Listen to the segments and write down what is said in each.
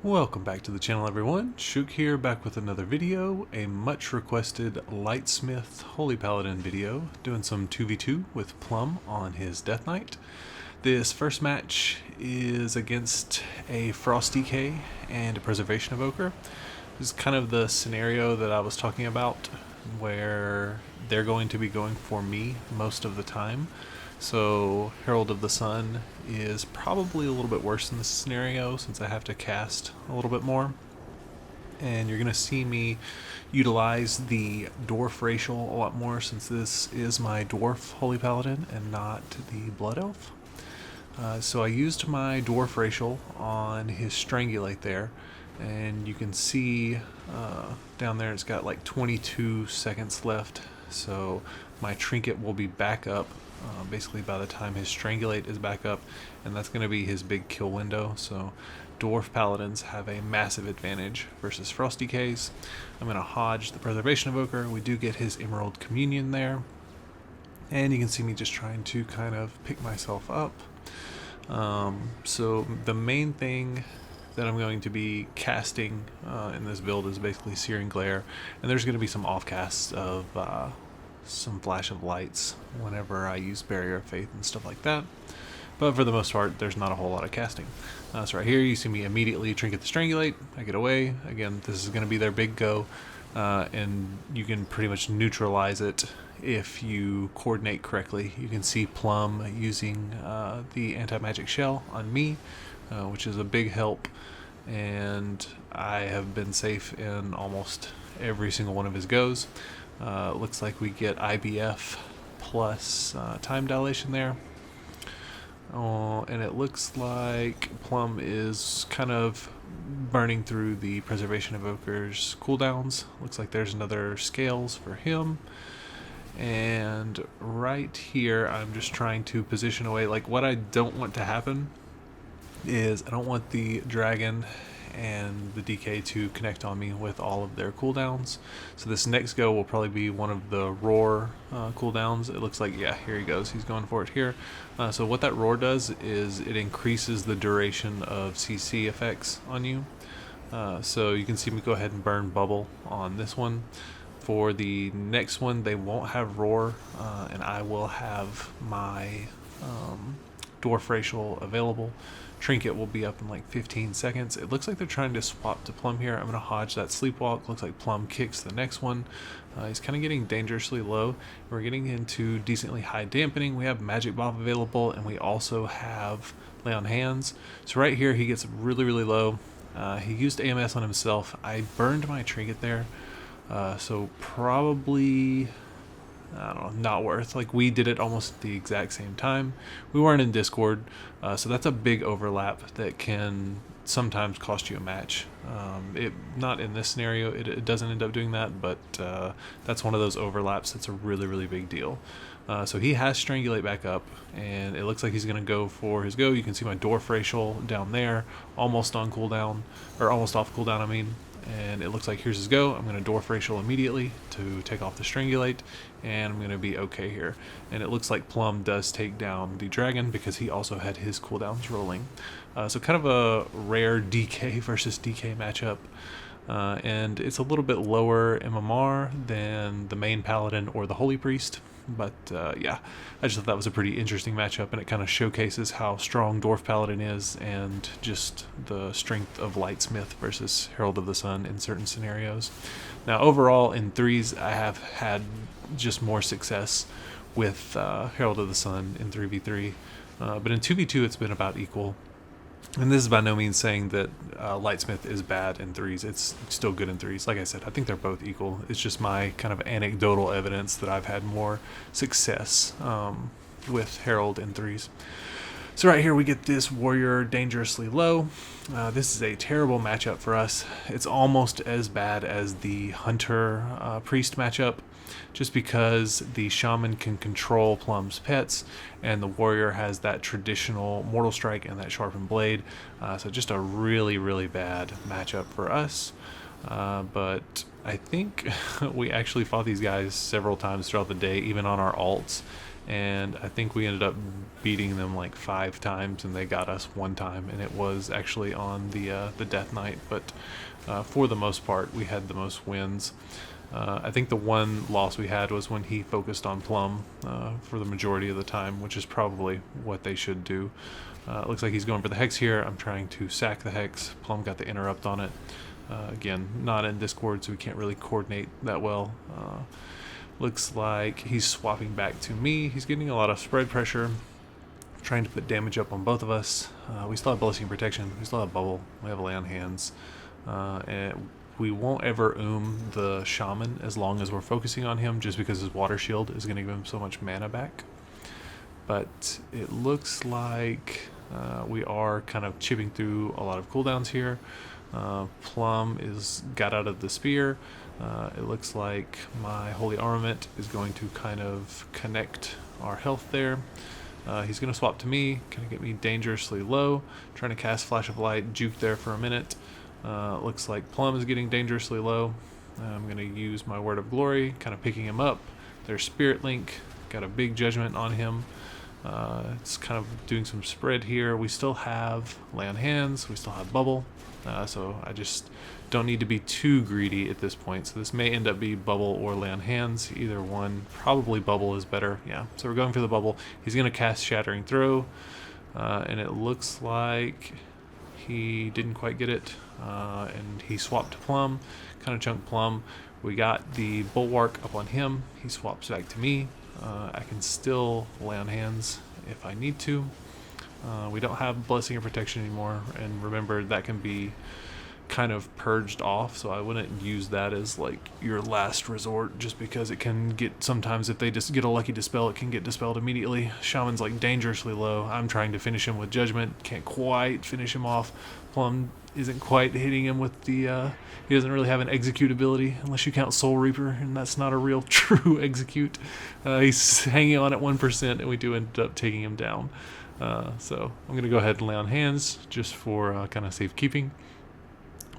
Welcome back to the channel, everyone. Shook here, back with another video, a much requested Lightsmith Holy Paladin video, doing some 2v2 with Plum on his Deathknight. This first match is against a Frost DK and a Preservation Evoker. This is kind of the scenario that I was talking about, where they're going to be going for me most of the time. So Herald of the Sun is probably a little bit worse in this scenario since I have to cast a little bit more. And you're going to see me utilize the Dwarf racial a lot more since this is my Dwarf Holy Paladin and not the Blood Elf. So I used my Dwarf racial on his Strangulate there, and you can see down there it's got like 22 seconds left, so my trinket will be back up basically by the time his Strangulate is back up, and that's going to be his big kill window. So Dwarf Paladins have a massive advantage versus Frost DKs. I'm going to Hodge the Preservation Evoker. We do get his Emerald Communion there, and you can see me just trying to kind of pick myself up. So the main thing that I'm going to be casting in this build is basically Searing Glare, and there's going to be some offcasts of some Flash of Lights whenever I use Barrier of Faith and stuff like that. But for the most part, there's not a whole lot of casting. So right here, you see me immediately Trinket the Strangulate. I get away. Again, this is going to be their big go, and you can pretty much neutralize it if you coordinate correctly. You can see Plum using the anti-magic shell on me, which is a big help, and I have been safe in almost every single one of his goes. Looks like we get IBF plus time dilation there. And it looks like Plum is kind of burning through the Preservation Evoker's cooldowns. Looks like there's another Scales for him. And right here, I'm just trying to position away. Like, what I don't want to happen is I don't want the dragon and the DK to connect on me with all of their cooldowns. So this next go will probably be one of the roar cooldowns. It looks like, yeah, here he goes. He's going for it here. So what that roar does is it increases the duration of CC effects on you. So you can see me go ahead and burn bubble on this one. For the next one, they won't have roar, and I will have my Dwarf racial available. Trinket will be up in like 15 seconds. It looks like they're trying to swap to Plum here. I'm going to Hodge that Sleepwalk. Looks like Plum kicks the next one. He's kind of getting dangerously low. We're getting into decently high dampening. We have Magic Buff available, and we also have Lay on Hands. So right here, he gets really, really low. He used AMS on himself. I burned my Trinket there. So probably, I don't know, not worth. Like, we did it almost at the exact same time. We weren't in Discord, so that's a big overlap that can sometimes cost you a match. Not in this scenario, it doesn't end up doing that, but that's one of those overlaps that's a really, really big deal. So he has Strangulate back up, and it looks like he's going to go for his go. You can see my Dwarf racial down there, almost on cooldown, or almost off cooldown, I mean. And it looks like here's his go. I'm going to Dwarf racial immediately to take off the Strangulate, and I'm going to be okay here. And it looks like Plum does take down the dragon because he also had his cooldowns rolling. So kind of a rare DK versus DK matchup. And it's a little bit lower MMR than the main Paladin or the Holy Hpriest. But yeah, I just thought that was a pretty interesting matchup, and it kind of showcases how strong Dwarf Paladin is and just the strength of Lightsmith versus Herald of the Sun in certain scenarios. Now overall in threes, I have had just more success with Herald of the Sun in 3v3, but in 2v2 it's been about equal. And this is by no means saying that Lightsmith is bad in threes. It's still good in threes. Like I said, I think they're both equal. It's just my kind of anecdotal evidence that I've had more success with Herald in threes. So right here we get this warrior dangerously low. This is a terrible matchup for us. It's almost as bad as the hunter priest matchup, just because the shaman can control Plum's pets and the warrior has that traditional mortal strike and that sharpened blade. So just a really, really bad matchup for us. But I think we actually fought these guys several times throughout the day, even on our alts, and I think we ended up beating them like 5 times, and they got us 1 time, and it was actually on the Death Knight. But for the most part, we had the most wins. I think the one loss we had was when he focused on Plum for the majority of the time, which is probably what they should do. It looks like he's going for the Hex here. I'm trying to sack the Hex. Plum got the interrupt on it. Again, not in Discord, so we can't really coordinate that well. Looks like he's swapping back to me. He's getting a lot of spread pressure, trying to put damage up on both of us. We still have Blessing Protection. We still have Bubble. We have Lay on Hands. And we won't ever the Shaman as long as we're focusing on him, just because his Water Shield is going to give him so much mana back. But it looks like we are kind of chipping through a lot of cooldowns here. Plum got out of the spear. It looks like my Holy Armament is going to kind of connect our health there. He's going to swap to me, going to get me dangerously low. Trying to cast Flash of Light, juke there for a minute. Looks like Plum is getting dangerously low. I'm going to use my Word of Glory, kind of picking him up. There's Spirit Link, got a big judgment on him. It's kind of doing some spread here. We still have Lay on Hands, we still have Bubble, so I just don't need to be too greedy at this point. So this may end up being Bubble or Lay on Hands, either one. Probably Bubble is better, yeah. So we're going for the Bubble. He's going to cast Shattering Throw, and it looks like he didn't quite get it, and he swapped to Plum, kind of chunked Plum. We got the Bulwark up on him. He swaps back to me. I can still Lay on Hands if I need to. We don't have Blessing or Protection anymore, and remember that can be kind of purged off, so I wouldn't use that as like your last resort, just because it can get, sometimes if they just get a lucky dispel, it can get dispelled immediately. Shaman's like dangerously low. I'm trying to finish him with Judgment, can't quite finish him off. Plum isn't quite hitting him with the he doesn't really have an execute ability unless you count Soul Reaper, and that's not a real true execute. He's hanging on at 1%, and we do end up taking him down. So I'm gonna go ahead and Lay on Hands just for kind of safekeeping.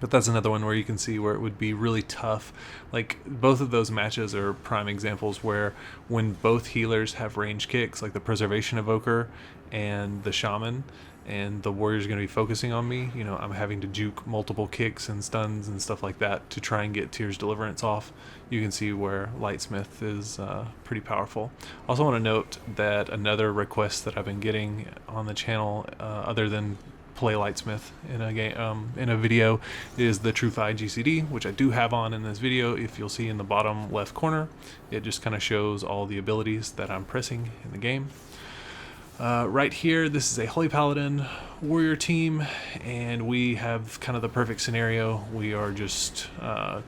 But that's another one where you can see where it would be really tough. Like, both of those matches are prime examples where when both healers have range kicks, like the Preservation Evoker and the Shaman, and the warrior's going to be focusing on me, you know, I'm having to juke multiple kicks and stuns and stuff like that to try and get Tears Deliverance off. You can see where Lightsmith is pretty powerful. I also want to note that another request that I've been getting on the channel, other than play Lightsmith in a game, in a video, is the Trufigcd GCD, which I do have on in this video. If you'll see in the bottom left corner, it just kind of shows all the abilities that I'm pressing in the game. Right here, this is a Holy Paladin warrior team, and we have kind of the perfect scenario. We are just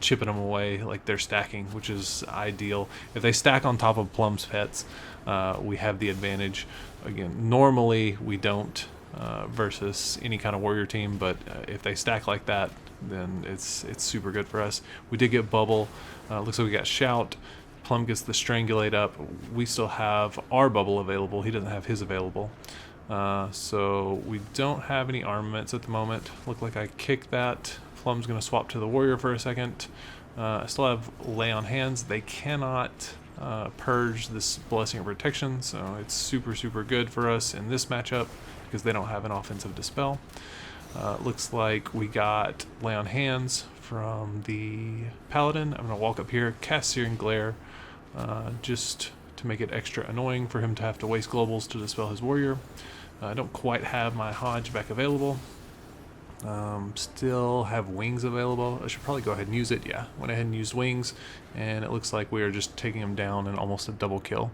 chipping them away like they're stacking, which is ideal. If they stack on top of Plum's pets, we have the advantage. Again, normally we don't versus any kind of warrior team, but if they stack like that, then it's super good for us. We did get Bubble. Looks like we got Shout. Plum gets the Strangulate up. We still have our Bubble available. He doesn't have his available. So we don't have any armaments at the moment. Look like I kicked that. Plum's going to swap to the warrior for a second. I still have Lay on Hands. They cannot purge this Blessing of Protection, so it's super good for us in this matchup because they don't have an offensive dispel. Looks like we got Lay on Hands from the Paladin. I'm going to walk up here, cast Searing Glare, just to make it extra annoying for him to have to waste globals to dispel his warrior. I don't quite have my Hodge back available. Still have Wings available. I should probably go ahead and use it. Yeah, went ahead and used Wings, and it looks like we are just taking him down in almost a double kill.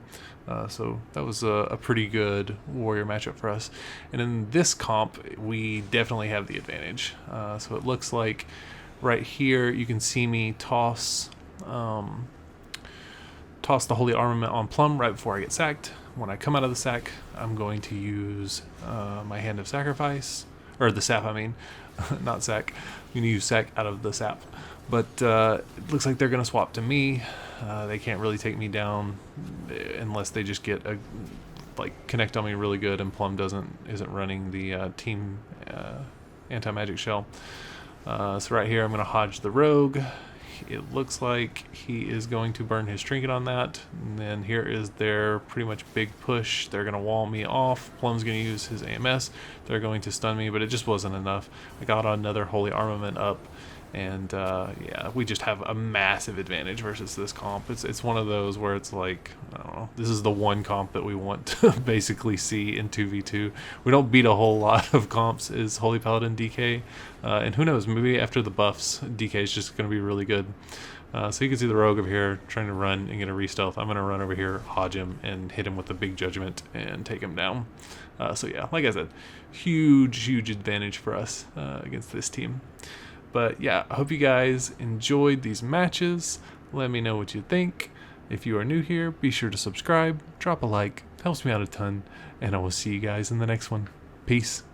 So that was a pretty good warrior matchup for us. And in this comp, we definitely have the advantage. So it looks like right here you can see me toss the Holy Armament on Plum right before I get sacked. When I come out of the sack, I'm going to use my Hand of Sacrifice, or the sap, I mean, not sack. I'm going to use sack out of the sap. But it looks like they're going to swap to me. They can't really take me down unless they just get connect on me really good, and Plum isn't running the team anti-magic shell. So right here I'm going to Hodge the Rogue. it looks like he is going to burn his trinket on that. And then here is their pretty much big push. They're going to wall me off. Plum's going to use his AMS. They're going to stun me, but it just wasn't enough. I got another Holy Armament up. And yeah, we just have a massive advantage versus this comp. It's one of those where it's like, I don't know, this is the one comp that we want to basically see in 2v2. We don't beat a whole lot of comps as Holy Paladin DK, and who knows, maybe after the buffs, DK is just going to be really good. So you can see the rogue over here trying to run and get a re-stealth. I'm going to run over here, hodge him, and hit him with the big judgment and take him down. So yeah, like I said, huge advantage for us against this team. But yeah, I hope you guys enjoyed these matches. Let me know what you think. If you are new here, be sure to subscribe, drop a like, helps me out a ton, and I will see you guys in the next one. Peace.